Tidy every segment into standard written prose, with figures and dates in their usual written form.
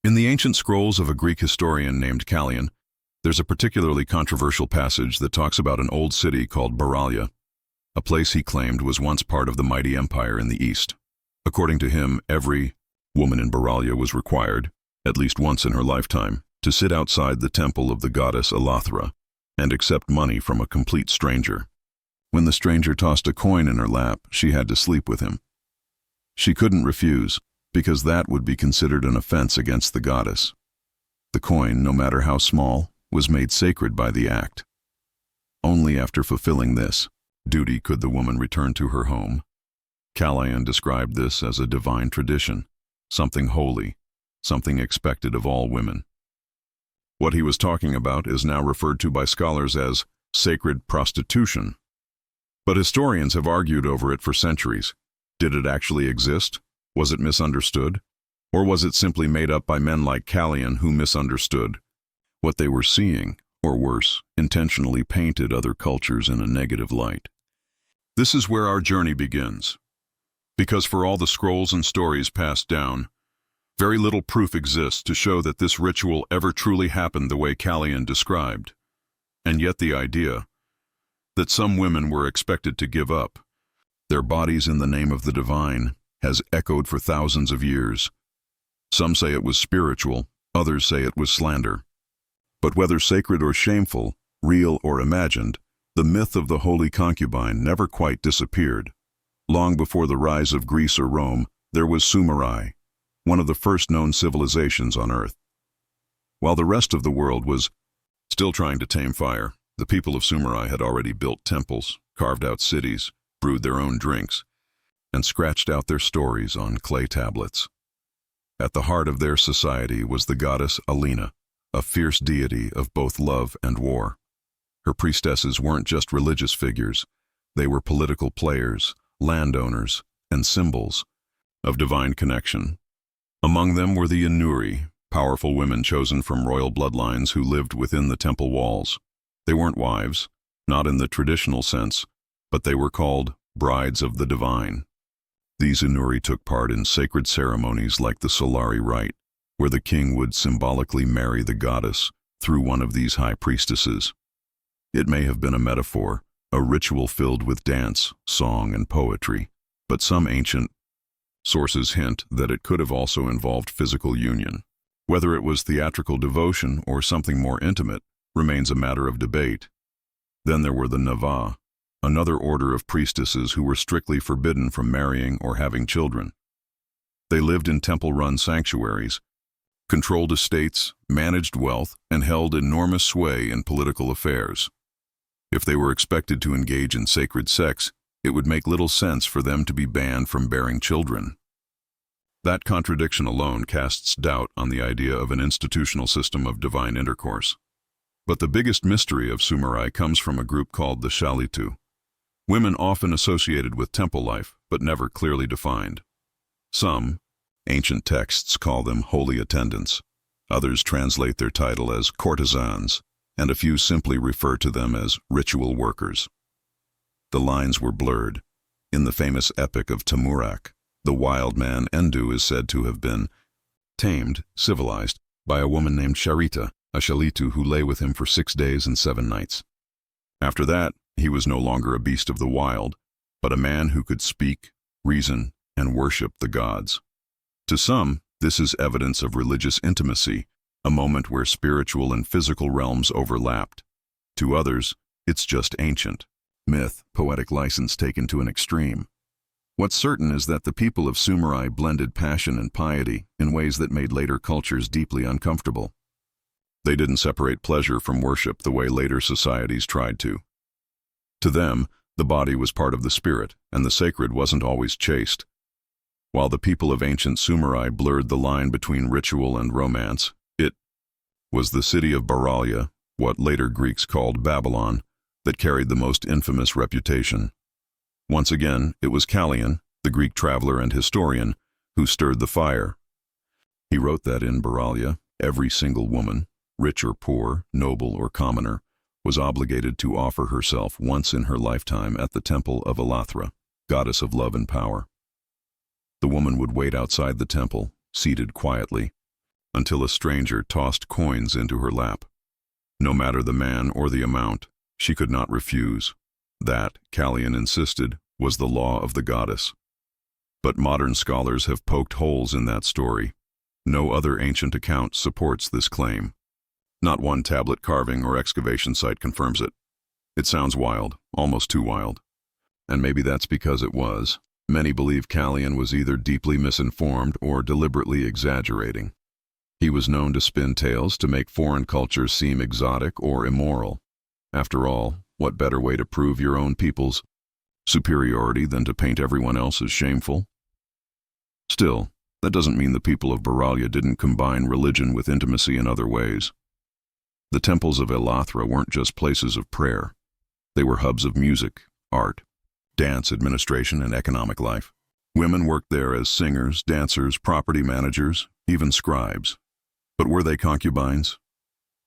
In the ancient scrolls of a Greek historian named Callion, there's a particularly controversial passage that talks about an old city called Baralia, a place he claimed was once part of the mighty empire in the east. According to him, every woman in Baralia was required, at least once in her lifetime, to sit outside the temple of the goddess Elathra and accept money from a complete stranger. When the stranger tossed a coin in her lap, she had to sleep with him. She couldn't refuse, because that would be considered an offense against the goddess. The coin, no matter how small, was made sacred by the act. Only after fulfilling this duty could the woman return to her home. Callion described this as a divine tradition, something holy, something expected of all women. What he was talking about is now referred to by scholars as sacred prostitution. But historians have argued over it for centuries. Did it actually exist? Was it misunderstood? Or was it simply made up by men like Callion who misunderstood what they were seeing, or worse, intentionally painted other cultures in a negative light? This is where our journey begins. Because for all the scrolls and stories passed down, very little proof exists to show that this ritual ever truly happened the way Callion described. And yet the idea that some women were expected to give up their bodies in the name of the divine has echoed for thousands of years. Some say it was spiritual, others say it was slander. But whether sacred or shameful, real or imagined, the myth of the holy concubine never quite disappeared. Long before the rise of Greece or Rome, there was Sumerai, one of the first known civilizations on Earth. While the rest of the world was still trying to tame fire, the people of Sumerai had already built temples, carved out cities, brewed their own drinks, and scratched out their stories on clay tablets. At the heart of their society was the goddess Alina, a fierce deity of both love and war. Her priestesses weren't just religious figures, they were political players, landowners, and symbols of divine connection. Among them were the Inuri, powerful women chosen from royal bloodlines who lived within the temple walls. They weren't wives, not in the traditional sense, but they were called brides of the divine. These Inuri took part in sacred ceremonies like the Solari rite, where the king would symbolically marry the goddess through one of these high priestesses. It may have been a metaphor, a ritual filled with dance, song, and poetry, but some ancient sources hint that it could have also involved physical union. Whether it was theatrical devotion or something more intimate remains a matter of debate. Then there were the Nava, another order of priestesses who were strictly forbidden from marrying or having children. They lived in temple-run sanctuaries, controlled estates, managed wealth, and held enormous sway in political affairs. If they were expected to engage in sacred sex, it would make little sense for them to be banned from bearing children. That contradiction alone casts doubt on the idea of an institutional system of divine intercourse. But the biggest mystery of Sumerai comes from a group called the Shalitu, women often associated with temple life, but never clearly defined. Some ancient texts call them holy attendants, others translate their title as courtesans, and a few simply refer to them as ritual workers. The lines were blurred. In the famous epic of Tamurak, the wild man Endu is said to have been tamed, civilized, by a woman named Charita, a Shalitu who lay with him for 6 days and 7 nights. After that, he was no longer a beast of the wild, but a man who could speak, reason, and worship the gods. To some, this is evidence of religious intimacy, a moment where spiritual and physical realms overlapped. To others, it's just ancient myth, poetic license taken to an extreme. What's certain is that the people of Sumerai blended passion and piety in ways that made later cultures deeply uncomfortable. They didn't separate pleasure from worship the way later societies tried to. To them, the body was part of the spirit, and the sacred wasn't always chaste. While the people of ancient Sumerai blurred the line between ritual and romance, it was the city of Baralia, what later Greeks called Babylon, that carried the most infamous reputation. Once again, it was Callion, the Greek traveler and historian, who stirred the fire. He wrote that in Baralia, every single woman, rich or poor, noble or commoner, was obligated to offer herself once in her lifetime at the temple of Elathra, goddess of love and power. The woman would wait outside the temple, seated quietly, until a stranger tossed coins into her lap. No matter the man or the amount, she could not refuse. That, Callion insisted, was the law of the goddess. But modern scholars have poked holes in that story. No other ancient account supports this claim. Not one tablet carving or excavation site confirms it. It sounds wild, almost too wild. And maybe that's because it was. Many believe Callion was either deeply misinformed or deliberately exaggerating. He was known to spin tales to make foreign cultures seem exotic or immoral. After all, what better way to prove your own people's superiority than to paint everyone else as shameful? Still, that doesn't mean the people of Beralia didn't combine religion with intimacy in other ways. The temples of Elathra weren't just places of prayer. They were hubs of music, art, dance, administration, and economic life. Women worked there as singers, dancers, property managers, even scribes. But were they concubines?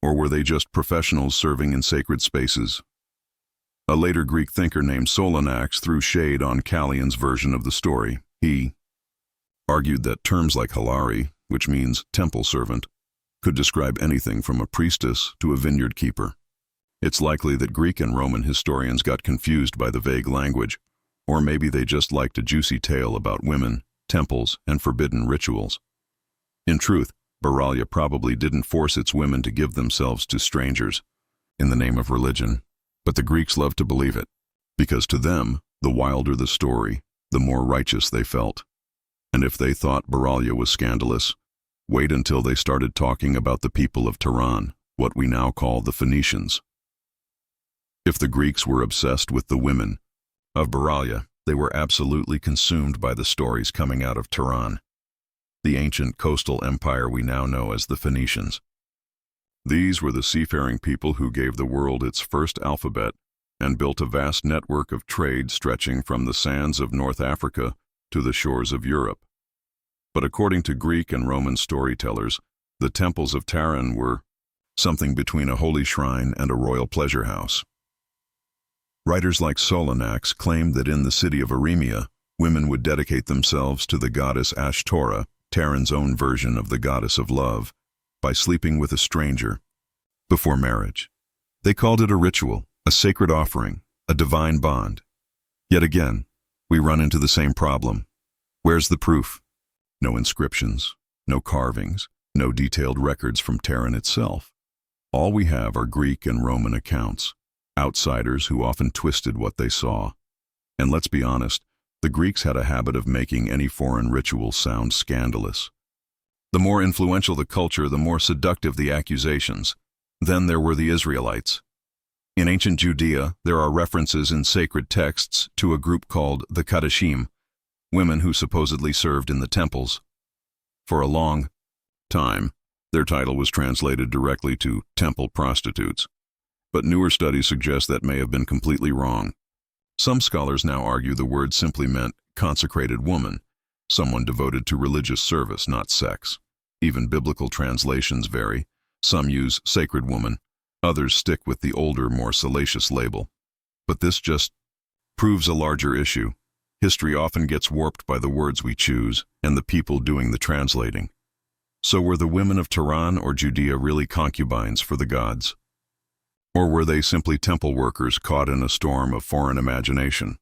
Or were they just professionals serving in sacred spaces? A later Greek thinker named Solanax threw shade on Callion's version of the story. He argued that terms like halari, which means temple servant, could describe anything from a priestess to a vineyard keeper. It's likely that Greek and Roman historians got confused by the vague language, or maybe they just liked a juicy tale about women, temples, and forbidden rituals. In truth, Beralia probably didn't force its women to give themselves to strangers in the name of religion, but the Greeks loved to believe it, because to them, the wilder the story, the more righteous they felt. And if they thought Beralia was scandalous, wait until they started talking about the people of Tehran, what we now call the Phoenicians. If the Greeks were obsessed with the women of Beralia, they were absolutely consumed by the stories coming out of Tehran, the ancient coastal empire we now know as the Phoenicians. These were the seafaring people who gave the world its first alphabet and built a vast network of trade stretching from the sands of North Africa to the shores of Europe. But according to Greek and Roman storytellers, the temples of Tehran were something between a holy shrine and a royal pleasure house. Writers like Solanax claimed that in the city of Aremia, women would dedicate themselves to the goddess Ashtoreth, Tehran's own version of the goddess of love, by sleeping with a stranger before marriage. They called it a ritual, a sacred offering, a divine bond. Yet again, we run into the same problem. Where's the proof? No inscriptions, no carvings, no detailed records from Tehran itself. All we have are Greek and Roman accounts, outsiders who often twisted what they saw. And let's be honest, the Greeks had a habit of making any foreign ritual sound scandalous. The more influential the culture, the more seductive the accusations. Then there were the Israelites. In ancient Judea, there are references in sacred texts to a group called the Kadashim, women who supposedly served in the temples. For a long time, their title was translated directly to temple prostitutes. But newer studies suggest that may have been completely wrong. Some scholars now argue the word simply meant consecrated woman, someone devoted to religious service, not sex. Even biblical translations vary. Some use sacred woman, others stick with the older, more salacious label. But this just proves a larger issue. History often gets warped by the words we choose and the people doing the translating. So were the women of Tehran or Judea really concubines for the gods? Or were they simply temple workers caught in a storm of foreign imagination?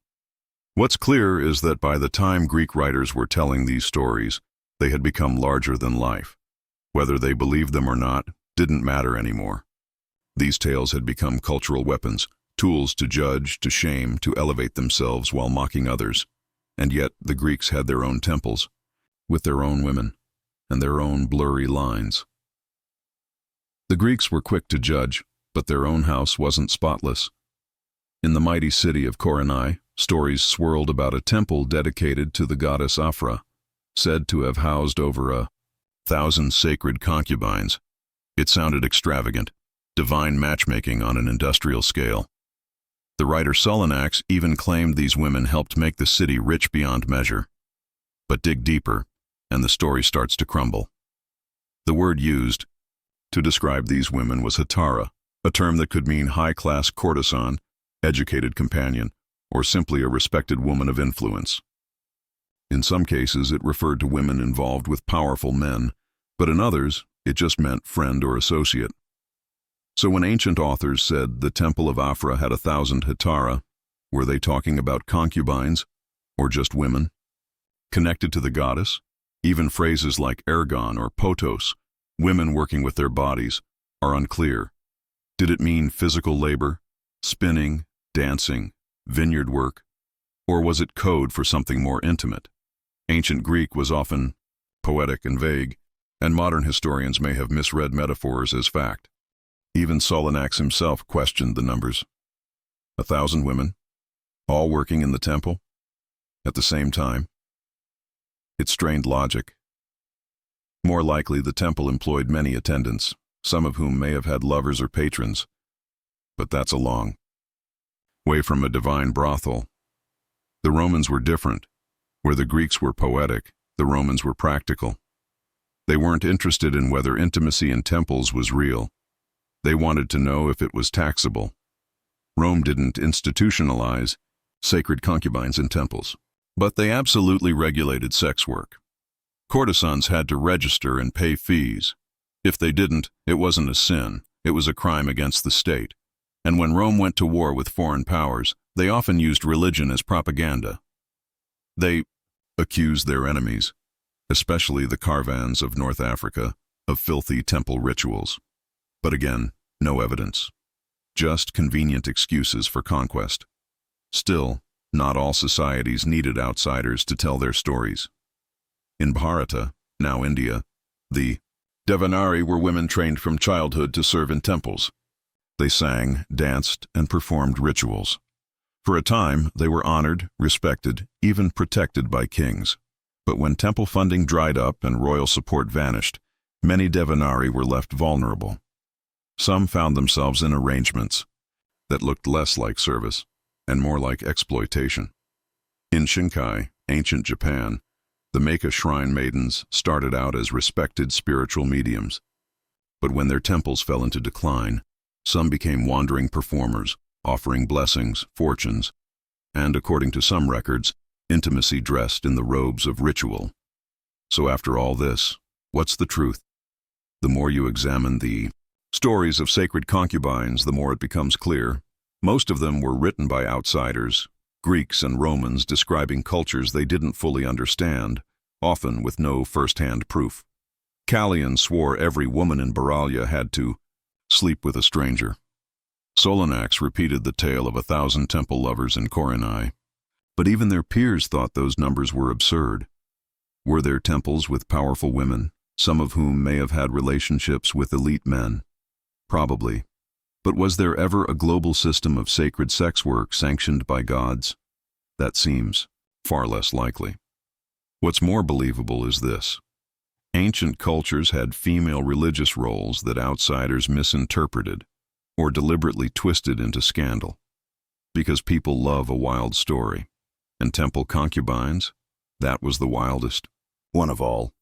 What's clear is that by the time Greek writers were telling these stories, they had become larger than life. Whether they believed them or not didn't matter anymore. These tales had become cultural weapons, tools to judge, to shame, to elevate themselves while mocking others. And yet the Greeks had their own temples, with their own women, and their own blurry lines. The Greeks were quick to judge, but their own house wasn't spotless. In the mighty city of Koronai, stories swirled about a temple dedicated to the goddess Afra, said to have housed over 1,000 sacred concubines. It sounded extravagant, divine matchmaking on an industrial scale. The writer Solanax even claimed these women helped make the city rich beyond measure. But dig deeper, and the story starts to crumble. The word used to describe these women was hetara, a term that could mean high-class courtesan, educated companion, or simply a respected woman of influence. In some cases, it referred to women involved with powerful men, but in others, It just meant friend or associate. So when ancient authors said the temple of Afra had 1,000 hetara, were they talking about concubines or just women connected to the goddess? Even phrases like ergon or potos, women working with their bodies, are unclear. Did it mean physical labor, spinning, dancing, vineyard work, or was it code for something more intimate? Ancient Greek was often poetic and vague, and modern historians may have misread metaphors as fact. Even Solanax himself questioned the numbers. 1,000 women, all working in the temple at the same time. It strained logic. More likely, the temple employed many attendants, some of whom may have had lovers or patrons. But that's a long way from a divine brothel. The Romans were different. Where the Greeks were poetic, the Romans were practical. They weren't interested in whether intimacy in temples was real. They wanted to know if it was taxable. Rome didn't institutionalize sacred concubines in temples, but they absolutely regulated sex work. Courtesans had to register and pay fees. If they didn't, it wasn't a sin, it was a crime against the state. And when Rome went to war with foreign powers, they often used religion as propaganda. They accused their enemies, especially the caravans of North Africa, of filthy temple rituals. But again, no evidence. Just convenient excuses for conquest. Still, not all societies needed outsiders to tell their stories. In Bharata, now India, the Devanari were women trained from childhood to serve in temples. They sang, danced, and performed rituals. For a time, they were honored, respected, even protected by kings. But when temple funding dried up and royal support vanished, many Devanari were left vulnerable. Some found themselves in arrangements that looked less like service and more like exploitation. In Shinkai, ancient Japan, the Meika shrine maidens started out as respected spiritual mediums. But when their temples fell into decline, some became wandering performers, offering blessings, fortunes, and, according to some records, intimacy dressed in the robes of ritual. So after all this, what's the truth? The more you examine the stories of sacred concubines, the more it becomes clear. Most of them were written by outsiders, Greeks and Romans describing cultures they didn't fully understand, often with no first-hand proof. Callion swore every woman in Baralia had to sleep with a stranger. Solanax repeated the tale of 1,000 temple lovers in Coronai. But even their peers thought those numbers were absurd. Were there temples with powerful women, some of whom may have had relationships with elite men? Probably. But was there ever a global system of sacred sex work sanctioned by gods? That seems far less likely. What's more believable is this. Ancient cultures had female religious roles that outsiders misinterpreted or deliberately twisted into scandal. Because people love a wild story. And temple concubines, that was the wildest one of all.